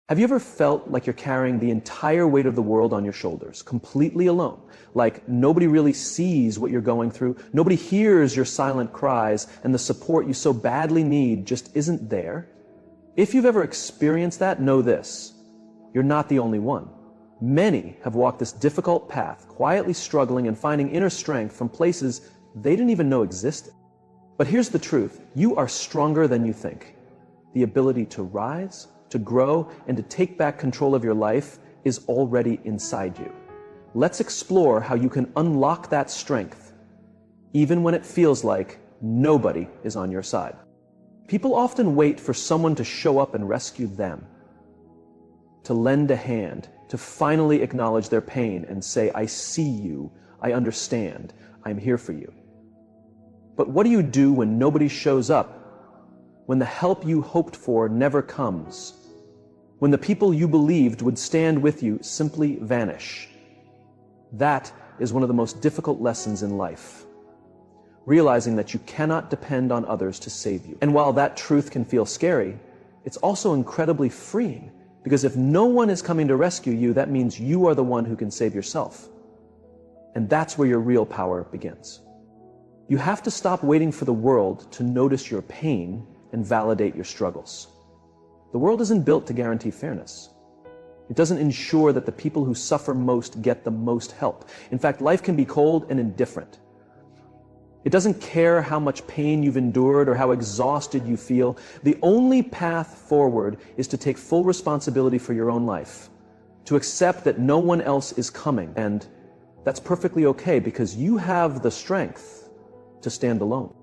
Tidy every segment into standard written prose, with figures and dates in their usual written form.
Have you ever felt like you're carrying the entire weight of the world on your shoulders, completely alone? Like nobody really sees what you're going through, nobody hears your silent cries, and the support you so badly need just isn't there? If you've ever experienced that, know this: you're not the only one. Many have walked this difficult path, quietly struggling and finding inner strength from places they didn't even know existed. But here's the truth: you are stronger than you think. The ability to rise, to grow, and to take back control of your life is already inside you. Let's explore how you can unlock that strength, even when it feels like nobody is on your side. People often wait for someone to show up and rescue them, to lend a hand, to finally acknowledge their pain and say, "I see you, I understand, I'm here for you." But what do you do when nobody shows up? When the help you hoped for never comes? When the people you believed would stand with you simply vanish? That is one of the most difficult lessons in life. Realizing that you cannot depend on others to save you. And while that truth can feel scary, it's also incredibly freeing, because if no one is coming to rescue you, that means you are the one who can save yourself. And that's where your real power begins. You have to stop waiting for the world to notice your pain and validate your struggles. The world isn't built to guarantee fairness. It doesn't ensure that the people who suffer most get the most help. In fact, life can be cold and indifferent. It doesn't care how much pain you've endured or how exhausted you feel. The only path forward is to take full responsibility for your own life, to accept that no one else is coming, and that's perfectly okay because you have the strength to stand alone.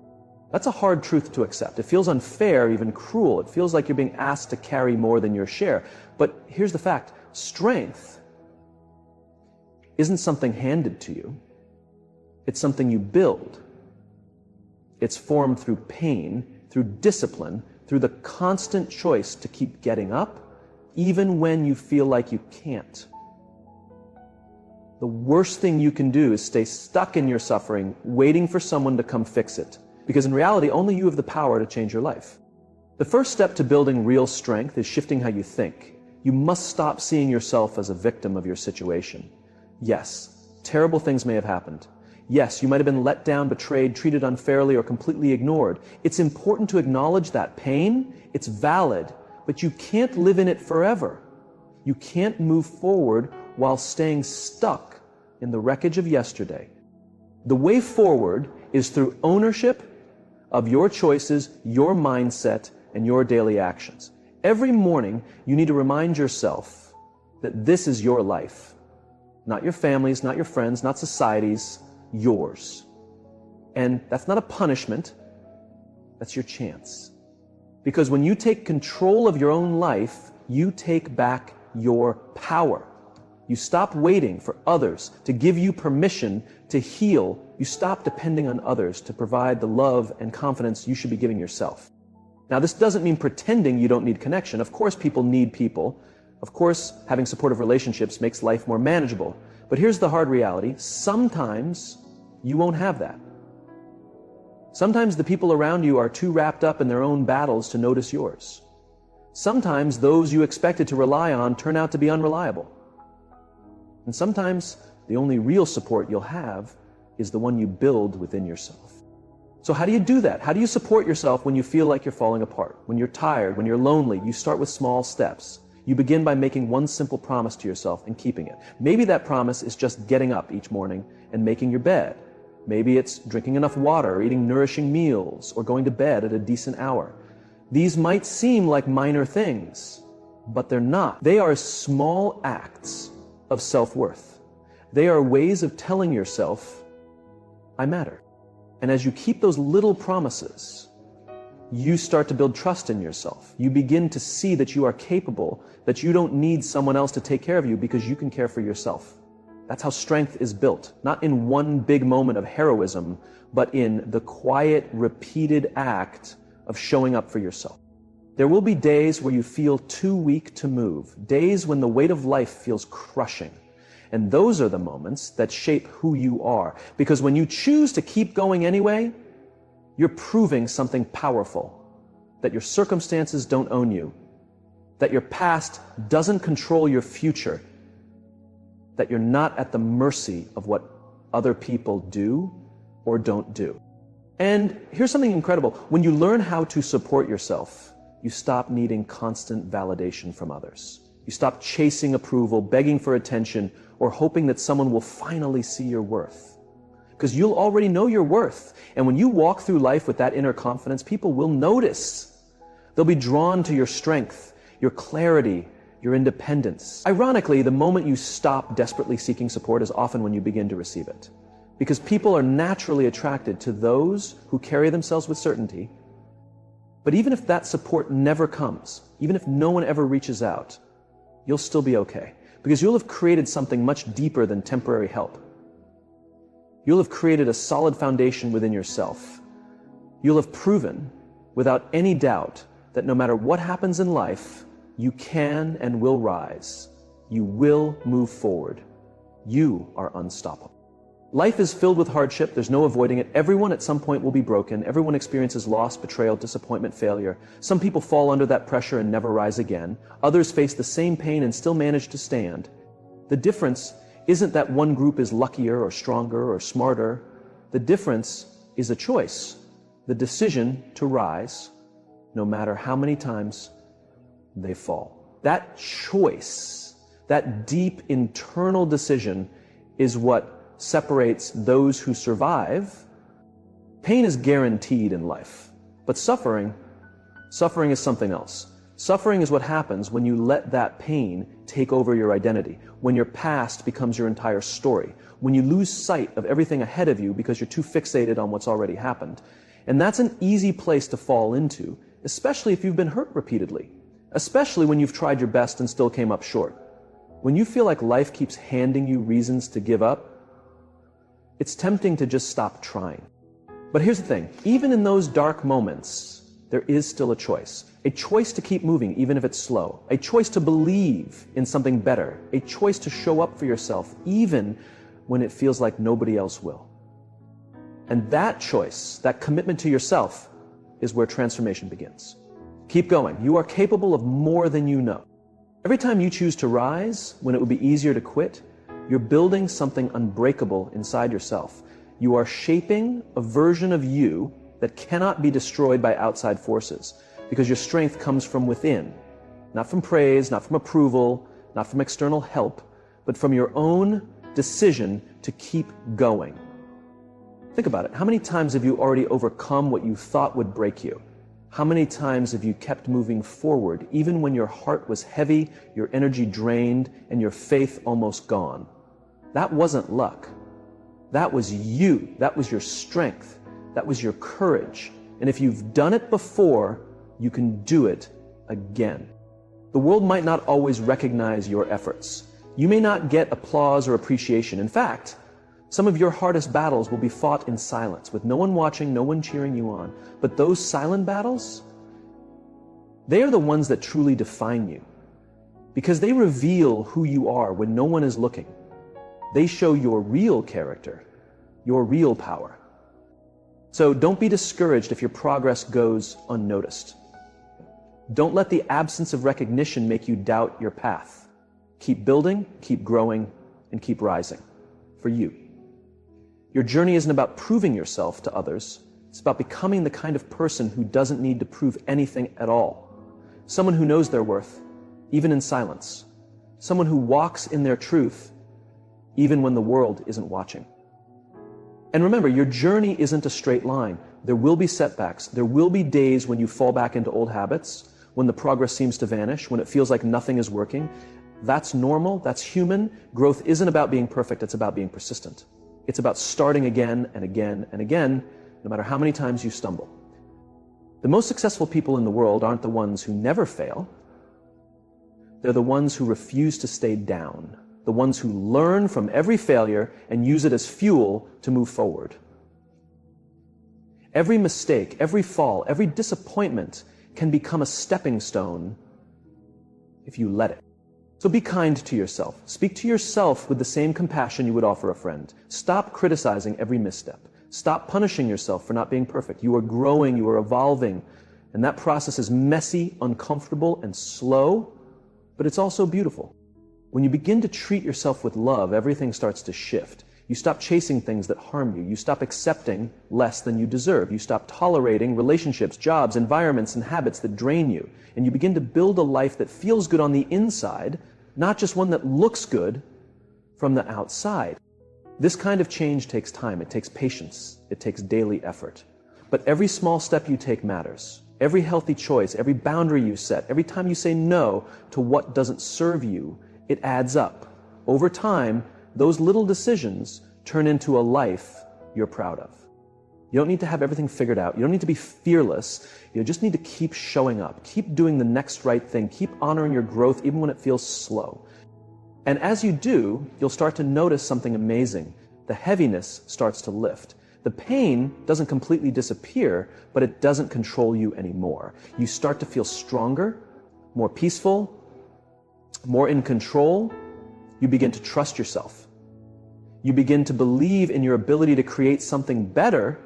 That's a hard truth to accept. It feels unfair, even cruel. It feels like you're being asked to carry more than your share. But here's the fact: strength isn't something handed to you. It's something you build. It's formed through pain, through discipline, through the constant choice to keep getting up, even when you feel like you can't. The worst thing you can do is stay stuck in your suffering, waiting for someone to come fix it. Because in reality, only you have the power to change your life. The first step to building real strength is shifting how you think. You must stop seeing yourself as a victim of your situation. Yes, terrible things may have happened. Yes, you might have been let down, betrayed, treated unfairly, or completely ignored. It's important to acknowledge that pain. It's valid, but you can't live in it forever. You can't move forward while staying stuck in the wreckage of yesterday. The way forward is through ownership of your choices, your mindset, and your daily actions. Every morning, you need to remind yourself that this is your life. Not your family's, not your friends, not society's, yours. And that's not a punishment, that's your chance. Because when you take control of your own life, you take back your power. You stop waiting for others to give you permission to heal. You stop depending on others to provide the love and confidence you should be giving yourself. Now, this doesn't mean pretending you don't need connection. Of course, people need people. Of course, having supportive relationships makes life more manageable. But here's the hard reality: sometimes you won't have that. Sometimes the people around you are too wrapped up in their own battles to notice yours. Sometimes those you expected to rely on turn out to be unreliable. And sometimes the only real support you'll have is the one you build within yourself. So how do you do that? How do you support yourself when you feel like you're falling apart? When you're tired, when you're lonely? You start with small steps. You begin by making one simple promise to yourself and keeping it. Maybe that promise is just getting up each morning and making your bed. Maybe it's drinking enough water, or eating nourishing meals, or going to bed at a decent hour. These might seem like minor things, but they're not. They are small acts of self-worth. They are ways of telling yourself, I matter. And as you keep those little promises, you start to build trust in yourself. You begin to see that you are capable, that you don't need someone else to take care of you because you can care for yourself. That's how strength is built, not in one big moment of heroism, but in the quiet, repeated act of showing up for yourself. There will be days where you feel too weak to move, days when the weight of life feels crushing. And those are the moments that shape who you are. Because when you choose to keep going anyway, you're proving something powerful, that your circumstances don't own you, that your past doesn't control your future, that you're not at the mercy of what other people do or don't do. And here's something incredible. When you learn how to support yourself, you stop needing constant validation from others. You stop chasing approval, begging for attention, or hoping that someone will finally see your worth. Because you'll already know your worth. And when you walk through life with that inner confidence, people will notice. They'll be drawn to your strength, your clarity, your independence. Ironically, the moment you stop desperately seeking support is often when you begin to receive it. Because people are naturally attracted to those who carry themselves with certainty. But even if that support never comes, even if no one ever reaches out, you'll still be okay. Because you'll have created something much deeper than temporary help. You'll have created a solid foundation within yourself. You'll have proven, without any doubt, that no matter what happens in life, you can and will rise. You will move forward. You are unstoppable. Life is filled with hardship. There's no avoiding it. Everyone at some point will be broken. Everyone experiences loss, betrayal, disappointment, failure. Some people fall under that pressure and never rise again. Others face the same pain and still manage to stand. The difference isn't that one group is luckier or stronger or smarter. The difference is a choice, the decision to rise, no matter how many times they fall. That choice, that deep internal decision, is what separates those who survive. Pain is guaranteed in life, but suffering is something else. Suffering is what happens when you let that pain take over your identity, when your past becomes your entire story, when you lose sight of everything ahead of you because you're too fixated on what's already happened. And that's an easy place to fall into, especially if you've been hurt repeatedly, especially when you've tried your best and still came up short. When you feel like life keeps handing you reasons to give up, it's tempting to just stop trying. But here's the thing, even in those dark moments, there is still a choice to keep moving even if it's slow, a choice to believe in something better, a choice to show up for yourself even when it feels like nobody else will. And that choice, that commitment to yourself, is where transformation begins. Keep going. You are capable of more than you know. Every time you choose to rise when it would be easier to quit, you're building something unbreakable inside yourself. You are shaping a version of you that cannot be destroyed by outside forces, because your strength comes from within, not from praise, not from approval, not from external help, but from your own decision to keep going. Think about it. How many times have you already overcome what you thought would break you? How many times have you kept moving forward, even when your heart was heavy, your energy drained, and your faith almost gone? That wasn't luck. That was you. That was your strength. That was your courage. And if you've done it before, you can do it again. The world might not always recognize your efforts. You may not get applause or appreciation. In fact, some of your hardest battles will be fought in silence, with no one watching, no one cheering you on. But those silent battles, they are the ones that truly define you, because they reveal who you are when no one is looking. They show your real character, your real power. So don't be discouraged if your progress goes unnoticed. Don't let the absence of recognition make you doubt your path. Keep building, keep growing, and keep rising for you. Your journey isn't about proving yourself to others. It's about becoming the kind of person who doesn't need to prove anything at all. Someone who knows their worth, even in silence. Someone who walks in their truth, even when the world isn't watching. And remember, your journey isn't a straight line. There will be setbacks. There will be days when you fall back into old habits, when the progress seems to vanish, when it feels like nothing is working. That's normal. That's human. Growth isn't about being perfect. It's about being persistent. It's about starting again and again and again, no matter how many times you stumble. The most successful people in the world aren't the ones who never fail. They're the ones who refuse to stay down. The ones who learn from every failure and use it as fuel to move forward. Every mistake, every fall, every disappointment can become a stepping stone if you let it. So be kind to yourself. Speak to yourself with the same compassion you would offer a friend. Stop criticizing every misstep. Stop punishing yourself for not being perfect. You are growing, you are evolving, And that process is messy, uncomfortable, and slow, but it's also beautiful. When you begin to treat yourself with love, everything starts to shift. You stop chasing things that harm you. You stop accepting less than you deserve. You stop tolerating relationships, jobs, environments, and habits that drain you. And you begin to build a life that feels good on the inside, not just one that looks good from the outside. This kind of change takes time. It takes patience. It takes daily effort. But every small step you take matters. Every healthy choice, every boundary you set, every time you say no to what doesn't serve you, it adds up. Over time, those little decisions turn into a life you're proud of. You don't need to have everything figured out. You don't need to be fearless. You just need to keep showing up. Keep doing the next right thing. Keep honoring your growth even when it feels slow. And as you do, you'll start to notice something amazing. The heaviness starts to lift. The pain doesn't completely disappear, but it doesn't control you anymore. You start to feel stronger, more peaceful, more in control. You begin to trust yourself. You begin to believe in your ability to create something better.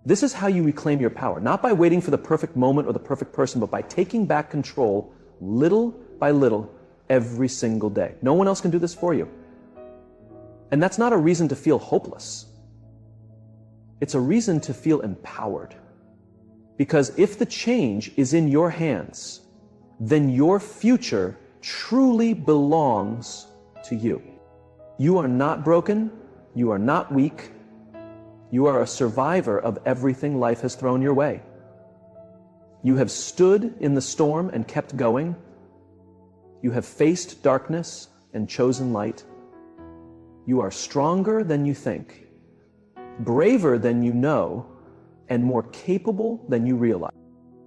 This is how you reclaim your power, not by waiting for the perfect moment or the perfect person, but by taking back control little by little every single day. No one else can do this for you. And that's not a reason to feel hopeless. It's a reason to feel empowered. Because if the change is in your hands, then your future truly belongs to you. You are not broken. You are not weak. You are a survivor of everything life has thrown your way. You have stood in the storm and kept going. You have faced darkness and chosen light. You are stronger than you think, braver than you know, and more capable than you realize.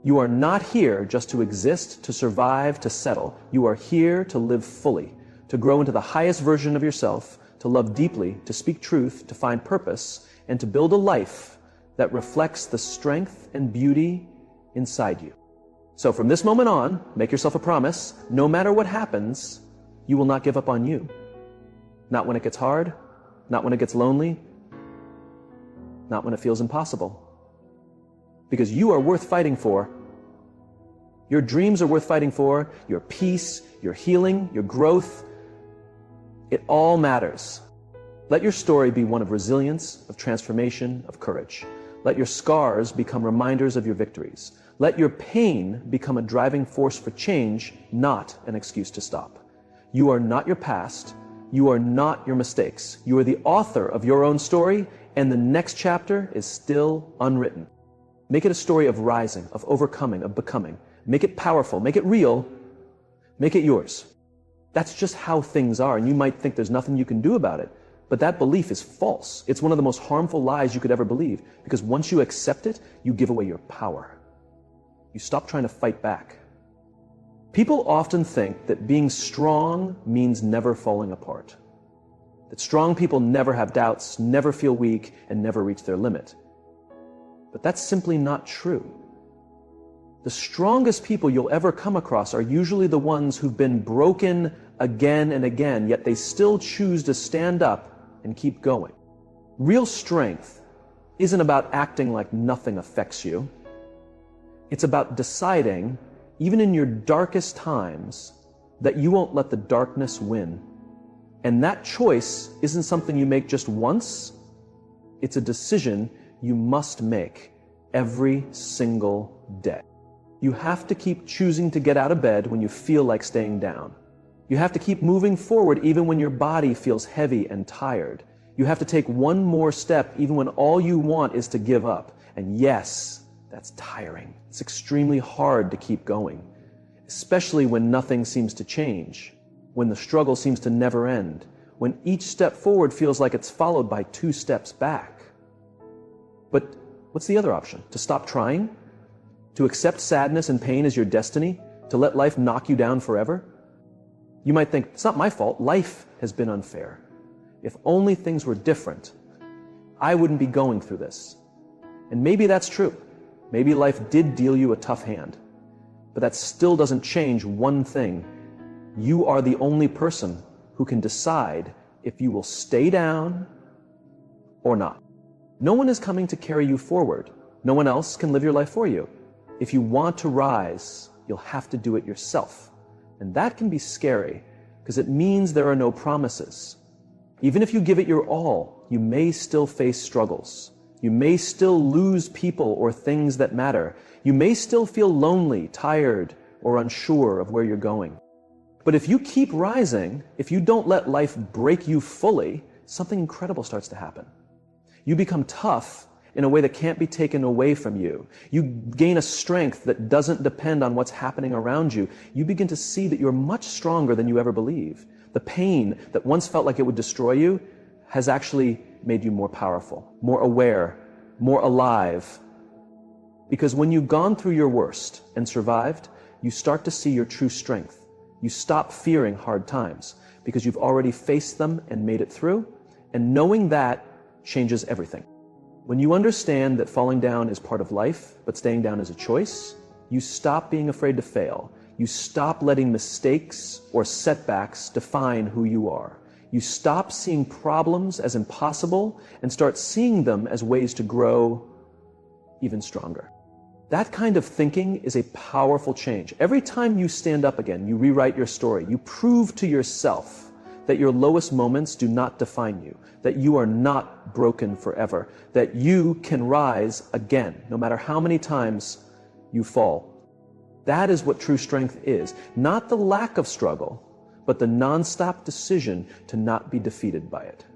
You are not here just to exist, to survive, to settle. You are here to live fully, to grow into the highest version of yourself, to love deeply, to speak truth, to find purpose, and to build a life that reflects the strength and beauty inside you. So from this moment on, make yourself a promise, no matter what happens, you will not give up on you. Not when it gets hard, not when it gets lonely, not when it feels impossible. Because you are worth fighting for. Your dreams are worth fighting for, your peace, your healing, your growth. It all matters. Let your story be one of resilience, of transformation, of courage. Let your scars become reminders of your victories. Let your pain become a driving force for change, not an excuse to stop. You are not your past. You are not your mistakes. You are the author of your own story, and the next chapter is still unwritten. Make it a story of rising, of overcoming, of becoming. Make it powerful, make it real, make it yours. That's just how things are, and you might think there's nothing you can do about it, but that belief is false. It's one of the most harmful lies you could ever believe, because once you accept it, you give away your power. You stop trying to fight back. People often think that being strong means never falling apart. That strong people never have doubts, never feel weak, and never reach their limit. But that's simply not true. The strongest people you'll ever come across are usually the ones who've been broken again and again, yet they still choose to stand up and keep going. Real strength isn't about acting like nothing affects you. It's about deciding, even in your darkest times, that you won't let the darkness win. And that choice isn't something you make just once. It's a decision you must make every single day. You have to keep choosing to get out of bed when you feel like staying down. You have to keep moving forward even when your body feels heavy and tired. You have to take one more step even when all you want is to give up. And yes, that's tiring. It's extremely hard to keep going, especially when nothing seems to change, when the struggle seems to never end, when each step forward feels like it's followed by 2 steps back. But what's the other option? To stop trying? To accept sadness and pain as your destiny? To let life knock you down forever? You might think, it's not my fault. Life has been unfair. If only things were different, I wouldn't be going through this. And maybe that's true. Maybe life did deal you a tough hand. But that still doesn't change one thing. You are the only person who can decide if you will stay down or not. No one is coming to carry you forward. No one else can live your life for you. If you want to rise, you'll have to do it yourself. And that can be scary because it means there are no promises. Even if you give it your all, you may still face struggles. You may still lose people or things that matter. You may still feel lonely, tired, or unsure of where you're going. But if you keep rising, if you don't let life break you fully, something incredible starts to happen. You become tough in a way that can't be taken away from you. You gain a strength that doesn't depend on what's happening around you. You begin to see that you're much stronger than you ever believed. The pain that once felt like it would destroy you has actually made you more powerful, more aware, more alive. Because when you've gone through your worst and survived, you start to see your true strength. You stop fearing hard times because you've already faced them and made it through, and knowing that changes everything. When you understand that falling down is part of life, but staying down is a choice, you stop being afraid to fail. You stop letting mistakes or setbacks define who you are. You stop seeing problems as impossible and start seeing them as ways to grow even stronger. That kind of thinking is a powerful change. Every time you stand up again, you rewrite your story. You prove to yourself that your lowest moments do not define you, that you are not broken forever, that you can rise again, no matter how many times you fall. That is what true strength is. Not the lack of struggle, but the nonstop decision to not be defeated by it.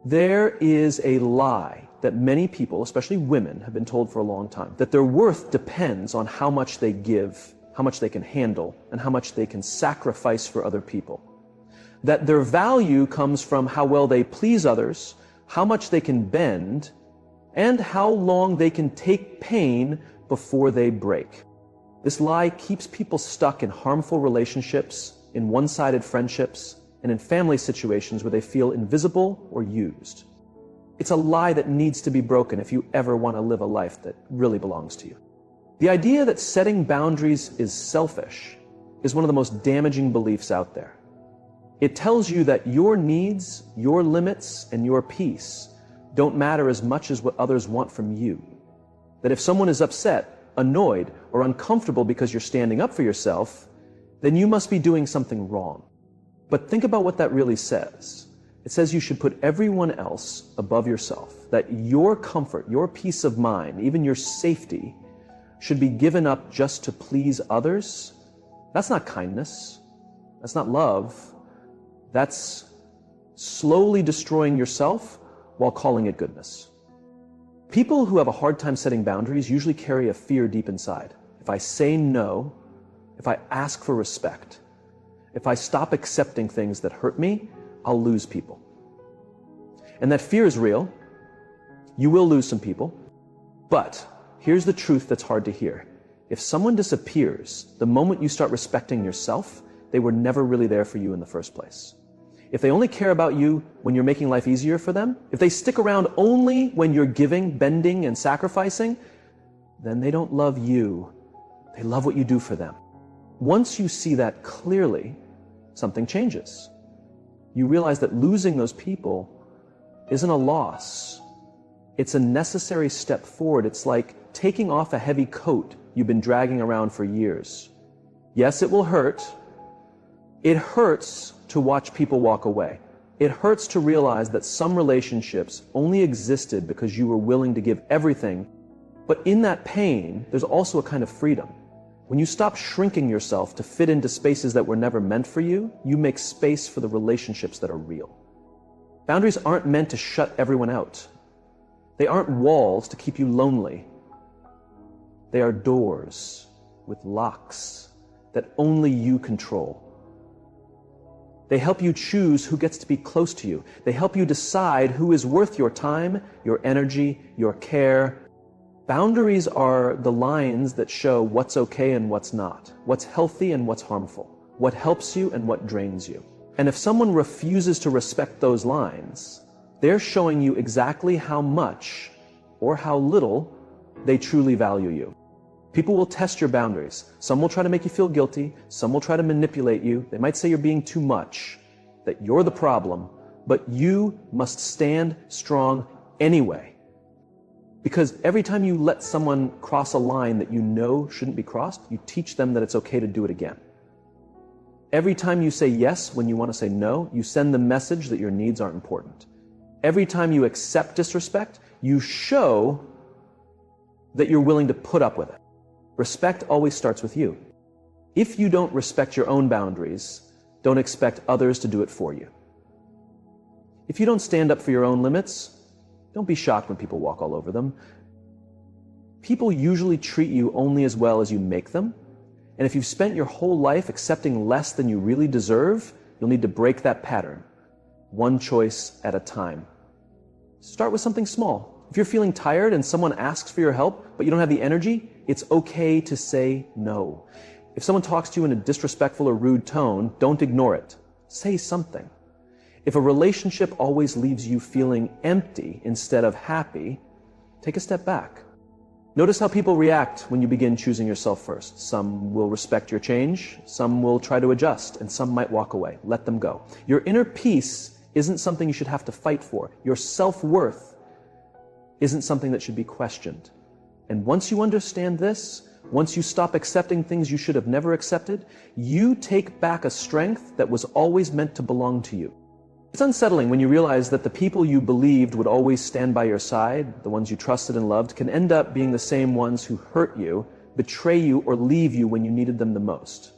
There is a lie that many people, especially women, have been told for a long time, that their worth depends on how much they give, how much they can handle, and how much they can sacrifice for other people. That their value comes from how well they please others, how much they can bend, and how long they can take pain before they break. This lie keeps people stuck in harmful relationships, in one-sided friendships, and in family situations where they feel invisible or used. It's a lie that needs to be broken if you ever want to live a life that really belongs to you. The idea that setting boundaries is selfish is one of the most damaging beliefs out there. It tells you that your needs, your limits, and your peace don't matter as much as what others want from you. That if someone is upset, annoyed, or uncomfortable because you're standing up for yourself, then you must be doing something wrong. But think about what that really says. It says you should put everyone else above yourself, that your comfort, your peace of mind, even your safety, should be given up just to please others. That's not kindness. That's not love. That's slowly destroying yourself while calling it goodness. People who have a hard time setting boundaries usually carry a fear deep inside. If I say no, if I ask for respect, if I stop accepting things that hurt me, I'll lose people. And that fear is real. You will lose some people. But here's the truth that's hard to hear. If someone disappears, the moment you start respecting yourself, they were never really there for you in the first place. If they only care about you when you're making life easier for them, if they stick around only when you're giving, bending, and sacrificing, then they don't love you. They love what you do for them. Once you see that clearly, something changes. You realize that losing those people isn't a loss. It's a necessary step forward. It's like taking off a heavy coat you've been dragging around for years. Yes, it will hurt. It hurts to watch people walk away. It hurts to realize that some relationships only existed because you were willing to give everything. But in that pain, there's also a kind of freedom. When you stop shrinking yourself to fit into spaces that were never meant for you, you make space for the relationships that are real. Boundaries aren't meant to shut everyone out. They aren't walls to keep you lonely. They are doors with locks that only you control. They help you choose who gets to be close to you. They help you decide who is worth your time, your energy, your care. Boundaries are the lines that show what's okay and what's not, what's healthy and what's harmful, what helps you and what drains you. And if someone refuses to respect those lines, they're showing you exactly how much or how little they truly value you. People will test your boundaries. Some will try to make you feel guilty. Some will try to manipulate you. They might say you're being too much, that you're the problem, but you must stand strong anyway. Because every time you let someone cross a line that you know shouldn't be crossed, you teach them that it's okay to do it again. Every time you say yes when you want to say no, you send the message that your needs aren't important. Every time you accept disrespect, you show that you're willing to put up with it. Respect always starts with you. If you don't respect your own boundaries, don't expect others to do it for you. If you don't stand up for your own limits, don't be shocked when people walk all over them. People usually treat you only as well as you make them. And if you've spent your whole life accepting less than you really deserve, you'll need to break that pattern, one choice at a time. Start with something small. If you're feeling tired and someone asks for your help, but you don't have the energy, it's okay to say no. If someone talks to you in a disrespectful or rude tone, don't ignore it. Say something. If a relationship always leaves you feeling empty instead of happy, take a step back. Notice how people react when you begin choosing yourself first. Some will respect your change, some will try to adjust, and some might walk away. Let them go. Your inner peace isn't something you should have to fight for. Your self-worth isn't something that should be questioned. And once you understand this, once you stop accepting things you should have never accepted, you take back a strength that was always meant to belong to you. It's unsettling when you realize that the people you believed would always stand by your side, the ones you trusted and loved, can end up being the same ones who hurt you, betray you, or leave you when you needed them the most.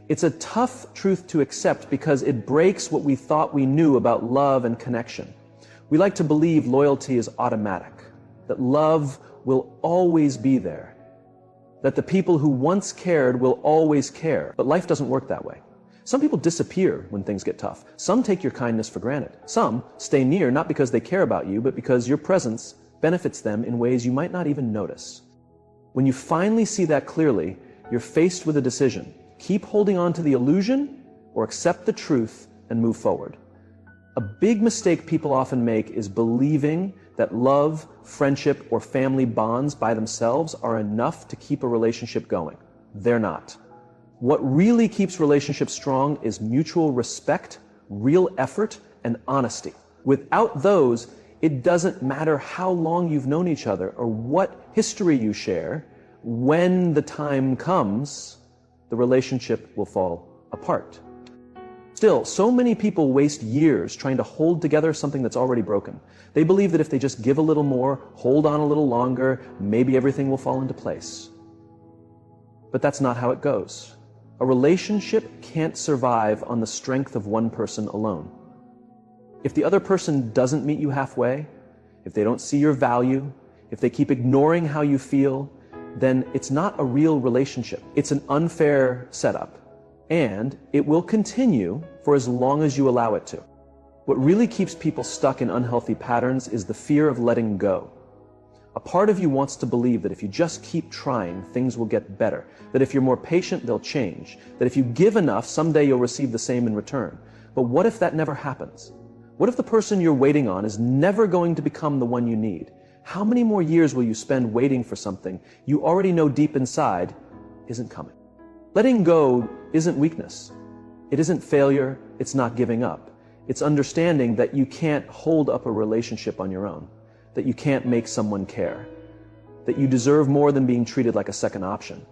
It's a tough truth to accept because it breaks what we thought we knew about love and connection. We like to believe loyalty is automatic, that love will always be there, that the people who once cared will always care, but life doesn't work that way. Some people disappear when things get tough. Some take your kindness for granted. Some stay near not because they care about you, but because your presence benefits them in ways you might not even notice. When you finally see that clearly, you're faced with a decision. Keep holding on to the illusion or accept the truth and move forward. A big mistake people often make is believing that love, friendship, or family bonds by themselves are enough to keep a relationship going. They're not. What really keeps relationships strong is mutual respect, real effort, and honesty. Without those, it doesn't matter how long you've known each other or what history you share. When the time comes, the relationship will fall apart. Still, so many people waste years trying to hold together something that's already broken. They believe that if they just give a little more, hold on a little longer, maybe everything will fall into place. But that's not how it goes. A relationship can't survive on the strength of one person alone. If the other person doesn't meet you halfway, if they don't see your value, if they keep ignoring how you feel, then it's not a real relationship. It's an unfair setup, and it will continue for as long as you allow it to. What really keeps people stuck in unhealthy patterns is the fear of letting go. A part of you wants to believe that if you just keep trying, things will get better, that if you're more patient, they'll change, that if you give enough, someday you'll receive the same in return. But what if that never happens? What if the person you're waiting on is never going to become the one you need? How many more years will you spend waiting for something you already know deep inside isn't coming? Letting go isn't weakness. It isn't failure. It's not giving up. It's understanding that you can't hold up a relationship on your own, that you can't make someone care, that you deserve more than being treated like a second option.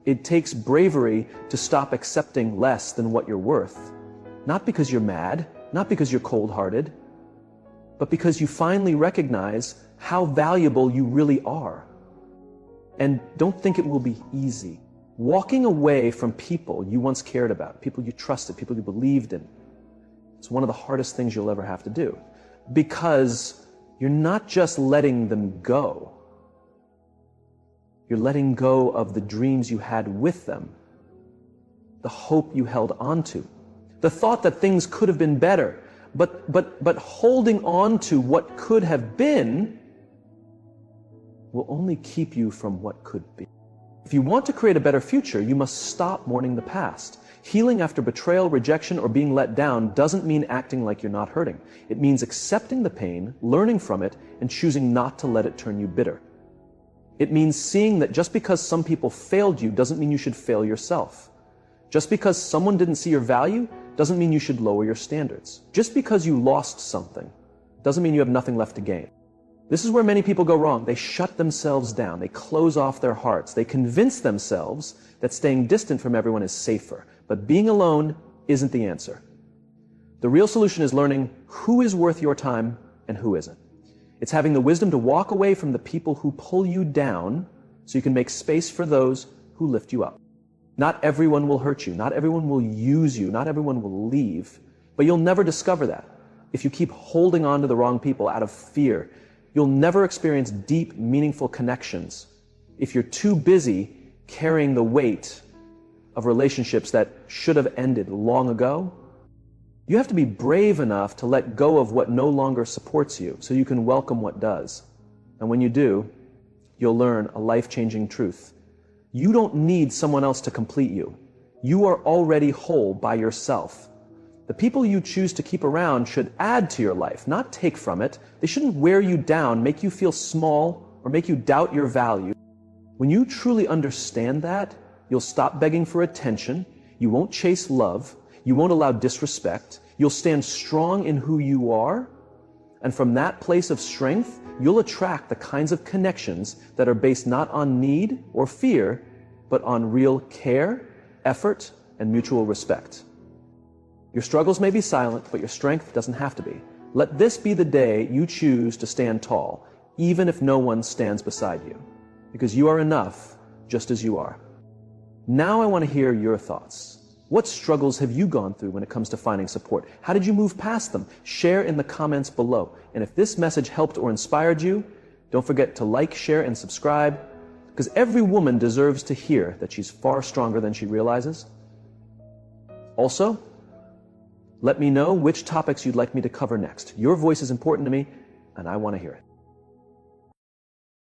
It takes bravery to stop accepting less than what you're worth, not because you're mad, not because you're cold-hearted, but because you finally recognize how valuable you really are. And don't think it will be easy. Walking away from people you once cared about, people you trusted, people you believed in, it's one of the hardest things you'll ever have to do, because you're not just letting them go. You're letting go of the dreams you had with them, the hope you held onto, the thought that things could have been better, but holding on to what could have been will only keep you from what could be. If you want to create a better future, you must stop mourning the past. Healing after betrayal, rejection, or being let down doesn't mean acting like you're not hurting. It means accepting the pain, learning from it, and choosing not to let it turn you bitter. It means seeing that just because some people failed you doesn't mean you should fail yourself. Just because someone didn't see your value doesn't mean you should lower your standards. Just because you lost something doesn't mean you have nothing left to gain. This is where many people go wrong. They shut themselves down. They close off their hearts. They convince themselves that staying distant from everyone is safer. But being alone isn't the answer. The real solution is learning who is worth your time and who isn't. It's having the wisdom to walk away from the people who pull you down so you can make space for those who lift you up. Not everyone will hurt you. Not everyone will use you. Not everyone will leave. But you'll never discover that if you keep holding on to the wrong people out of fear. You'll never experience deep, meaningful connections if you're too busy carrying the weight of relationships that should have ended long ago. You have to be brave enough to let go of what no longer supports you so you can welcome what does. And when you do, you'll learn a life-changing truth. You don't need someone else to complete you. You are already whole by yourself. The people you choose to keep around should add to your life, not take from it. They shouldn't wear you down, make you feel small, or make you doubt your value. When you truly understand that, you'll stop begging for attention, you won't chase love, you won't allow disrespect, you'll stand strong in who you are, and from that place of strength, you'll attract the kinds of connections that are based not on need or fear, but on real care, effort, and mutual respect. Your struggles may be silent, but your strength doesn't have to be. Let this be the day you choose to stand tall, even if no one stands beside you, because you are enough just as you are. Now I want to hear your thoughts. What struggles have you gone through when it comes to finding support? How did you move past them? Share in the comments below. And if this message helped or inspired you, don't forget to like, share, and subscribe, because every woman deserves to hear that she's far stronger than she realizes. Also, let me know which topics you'd like me to cover next. Your voice is important to me, and I want to hear it.